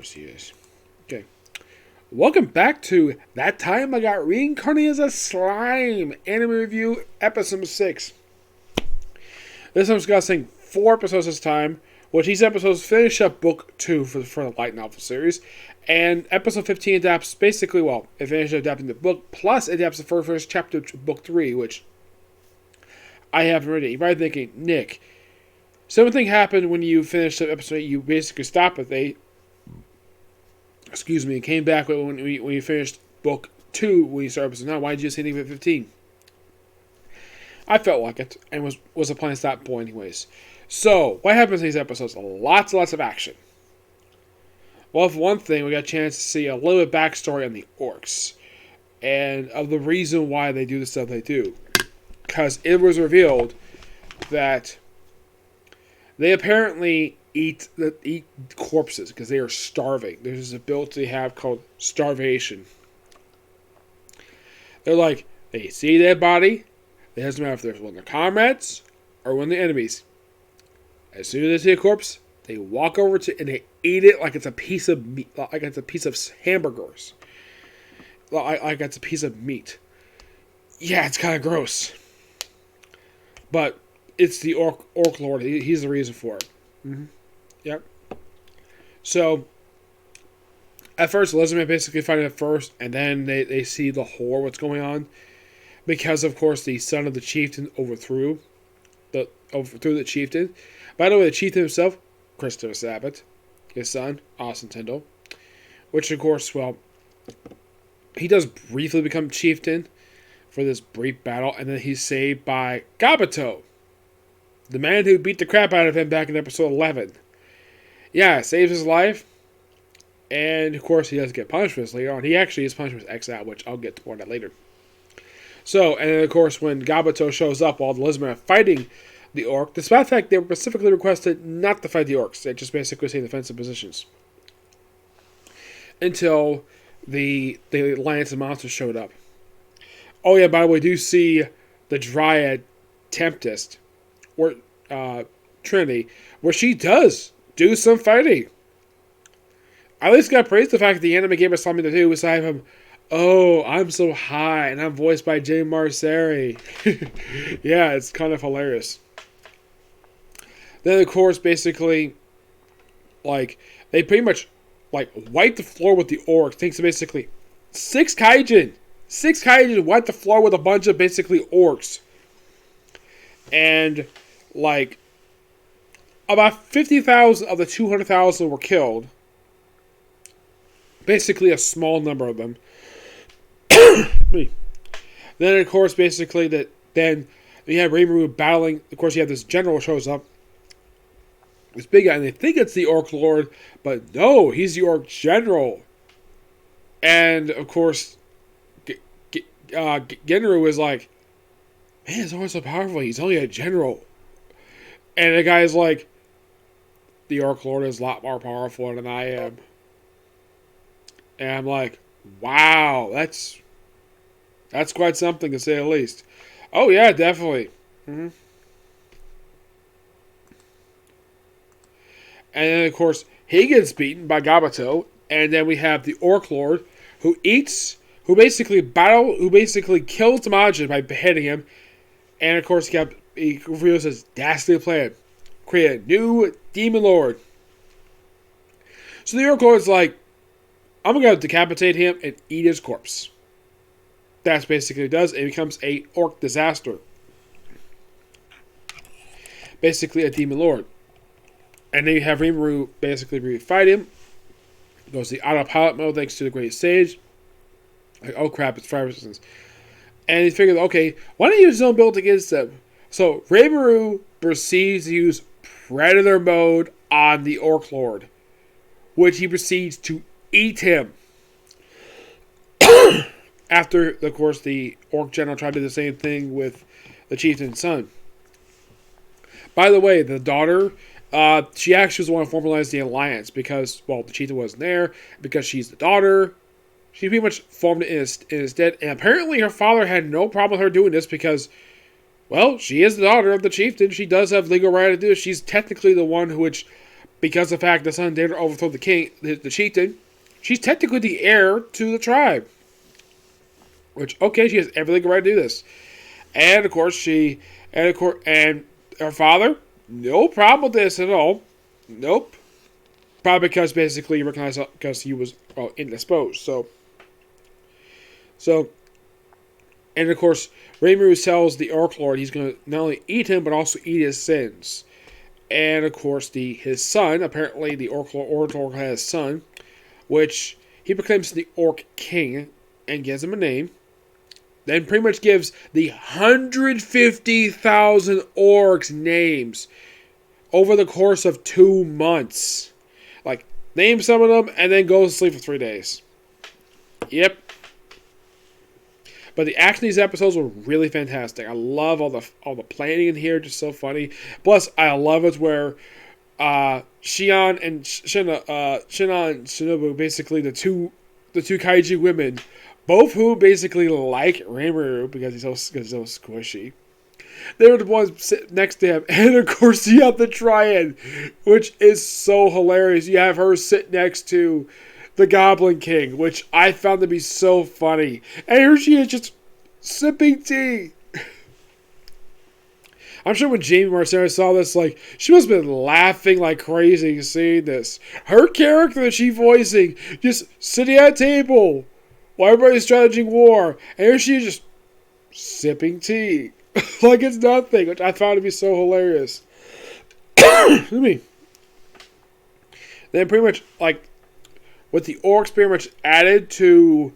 course he is. Okay. Welcome back to That Time I Got Reincarnated as a Slime Anime Review, Episode 6. This I'm discussing 4 episodes this time, which these episodes finish up Book 2 for the light novel series. And Episode 15 adapts basically, well, it finishes adapting the book, plus adapts the first chapter to Book 3, which I haven't read it. You're probably thinking, Nick, something happened when you finished episode 8, you basically stopped at 8. And came back when you finished Book 2, when you started episode 9. Why did you say anything at 15? I felt like it, and was a plan to stop point anyways. So, what happens in these episodes? Lots and lots of action. Well, for one thing, we got a chance to see a little bit of backstory on the orcs, and of the reason why they do the stuff they do. Because it was revealed that they apparently eat corpses because they are starving. There's this ability they have called starvation. They're like, they see a dead body. It doesn't matter if they're one of their comrades or one of the enemies. As soon as they see a corpse, they walk over to and they eat it like it's a piece of meat, like it's a piece of hamburgers, like it's a piece of meat. Yeah, it's kind of gross, but it's the orc lord. He's the reason for it. Mm-hmm. Yep. So, at first, Elizabeth basically find it first, and then they see the horror, what's going on. Because, of course, the son of the chieftain overthrew the chieftain. By the way, the chieftain himself, Christopher Sabat, his son, Austin Tyndall. Which, of course, well, he does briefly become chieftain for this brief battle, and then he's saved by Gabato, the man who beat the crap out of him back in episode 11. Yeah, saves his life. And, of course, he does get punished for this later on. He actually is punished with exile, which I'll get to more on that later. So, and then, of course, when Gabato shows up while the Lizmen are fighting the orc, despite the fact they were specifically requested not to fight the orcs, they just basically stay in defensive positions. Until the Alliance of Monsters showed up. Oh, yeah, by the way, we do see the Dryad Tempest, or Trinity, where she does do some fighting. I at least got to praise the fact that the anime gave us something to do beside him. Oh, I'm so high, and I'm voiced by Jay Marceri. Yeah, it's kind of hilarious. Then, of course, basically, like, they pretty much, like, wipe the floor with the orcs. Takes basically 6 kaijin. 6 kaijin wipe the floor with a bunch of, basically, orcs. And, like, about 50,000 of the 200,000 were killed. Basically, a small number of them. Then, of course, basically, then you have Rimuru battling. Of course, you have this general shows up. This big guy, and they think it's the Orc Lord, but no, he's the Orc General. And, of course, Genru is like, man, he's always so powerful. He's only a general. And the guy's like, the Orc Lord is a lot more powerful than I am. And I'm like, wow, that's quite something to say the least. Oh yeah, definitely. Mm-hmm. And then of course he gets beaten by Gabato, and then we have the Orc Lord who basically kills Majin by beheading him, and of course he reveals his dastardly plan: create a new Demon Lord. So the Orc Lord's like, I'm going to decapitate him and eat his corpse. That's basically what it does. It becomes a orc disaster. Basically a demon lord. And then you have Rimuru basically refight him. Goes to the autopilot mode thanks to the Great Sage. Like, oh crap, it's fire resistance. And he figured, okay, why don't you use his own build against them? So Rimuru proceeds to use Predator mode on the Orc Lord, which he proceeds to eat him. After, of course, the Orc General tried to do the same thing with the Chieftain's son. By the way, the daughter, she actually was the one who formalized the alliance because, well, the Chieftain wasn't there. Because she's the daughter, she pretty much formed it in his stead. And apparently her father had no problem with her doing this because, well, she is the daughter of the Chieftain. She does have legal right to do it. She's technically the one which because of the fact the son dared to overthrow the king, the chieftain, she's technically the heir to the tribe. Which, okay, she has everything right to do this. And of course, and her father, no problem with this at all. Nope. Probably because basically he recognized because he was indisposed. So, and of course, Rimuru tells the Orc Lord he's going to not only eat him but also eat his sins. And of course, his son, apparently the Orc Lord has a son, which he proclaims the Orc King and gives him a name. Then pretty much gives the 150,000 orcs names over the course of 2 months. Like, name some of them and then goes to sleep for 3 days. Yep. But the action in these episodes were really fantastic. I love all the planning in here, just so funny. Plus, I love it where Shion and Shina and Shinobu, basically the two kaiju women, both who basically like Rimuru because he's so squishy. They were the ones sitting next to him. And of course you have the Triad, which is so hilarious. You have her sit next to the Goblin King, which I found to be so funny. And here she is just sipping tea. I'm sure when Jamie Marcera saw this, like, she must have been laughing like crazy seeing this. Her character that she's voicing, just sitting at a table while everybody's strategizing war, and here she is just sipping tea. Like it's nothing, which I found to be so hilarious. Excuse me. Then pretty much, like, with the orcs pretty much added to,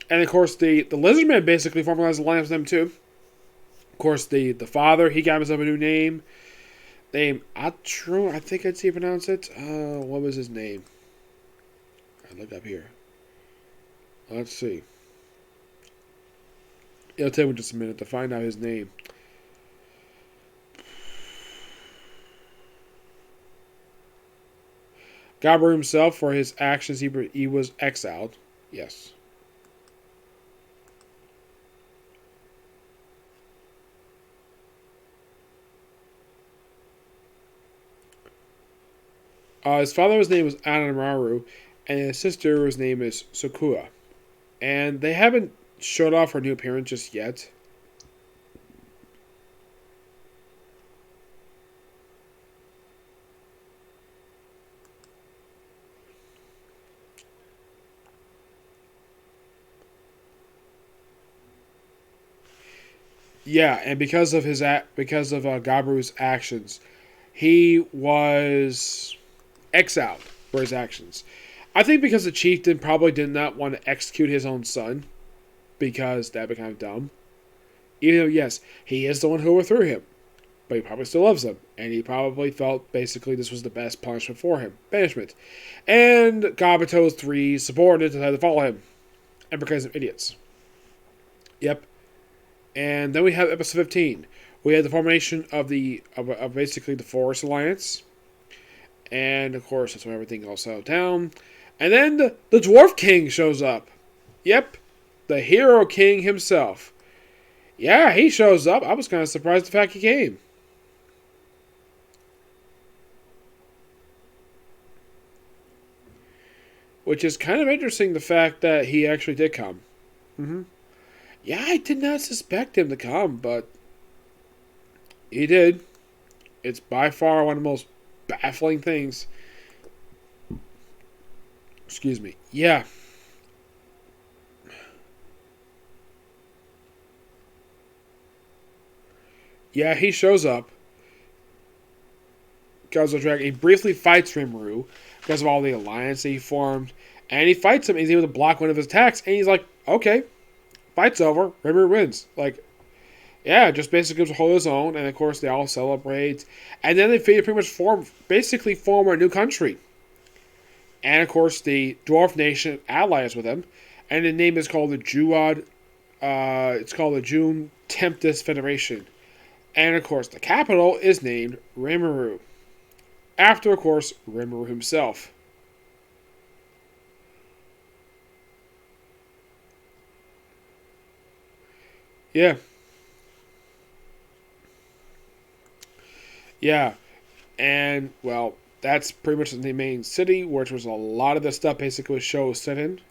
and of course the Lizardman basically formalized the lineup with them too. Of course, the father, he got himself a new name. Name Atro, I think I'd see pronounce it. What was his name? I look up here. Let's see. It'll take me just a minute to find out his name. Gabu himself, for his actions, he was exiled. Yes. His father's name was Anamaru, and his sister's name is Sukua. And they haven't showed off her new appearance just yet. Yeah, and because of Gabu's actions, he was exiled for his actions. I think because the chieftain probably did not want to execute his own son, because that would be kind of dumb. Even though, yes, he is the one who overthrew him, but he probably still loves him, and he probably felt basically this was the best punishment for him. Banishment. And Gabato's 3 subordinates decided to follow him, and because of idiots. Yep. And then we have episode 15. We had the formation of basically the Forest Alliance. And of course, that's when everything all settled down. And then the Dwarf King shows up. Yep. The Hero King himself. Yeah, he shows up. I was kind of surprised the fact he came. Which is kind of interesting, the fact that he actually did come. Mm-hmm. Yeah, I did not suspect him to come, but he did. It's by far one of the most baffling things. Excuse me. Yeah. Yeah, he shows up. Goes to Dragon. He briefly fights Rimuru because of all the alliance that he formed. And he fights him. He's able to block one of his attacks. And he's like, okay, fight's over. Rimuru wins. Like, yeah, just basically gives a hold of his own. And of course, they all celebrate. And then they pretty much form a new country. And of course, the Dwarf Nation allies with them. And the name is called the Juad. It's called the June Tempest Federation. And of course, the capital is named Rimuru. After, of course, Rimuru himself. Yeah. Yeah. And, well, that's pretty much the main city, which was a lot of the stuff basically the show was set in.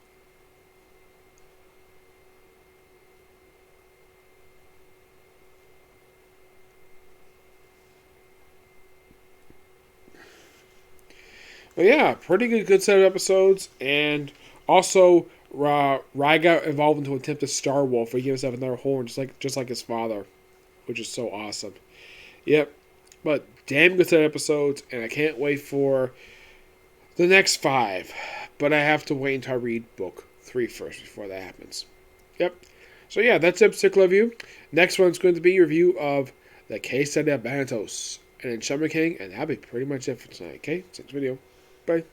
But yeah, pretty good set of episodes, and also Rai got involved into an attempt to Star Wolf, where he gave himself another horn, just like his father, which is so awesome. Yep, but damn good set of episodes, and I can't wait for the next 5. But I have to wait until I read book 3 first before that happens. Yep. So yeah, that's a particular review. Next one's going to be a review of the Case Study of Banatos and then Shaman King, and that'll be pretty much it for tonight. Okay, next video. Bye.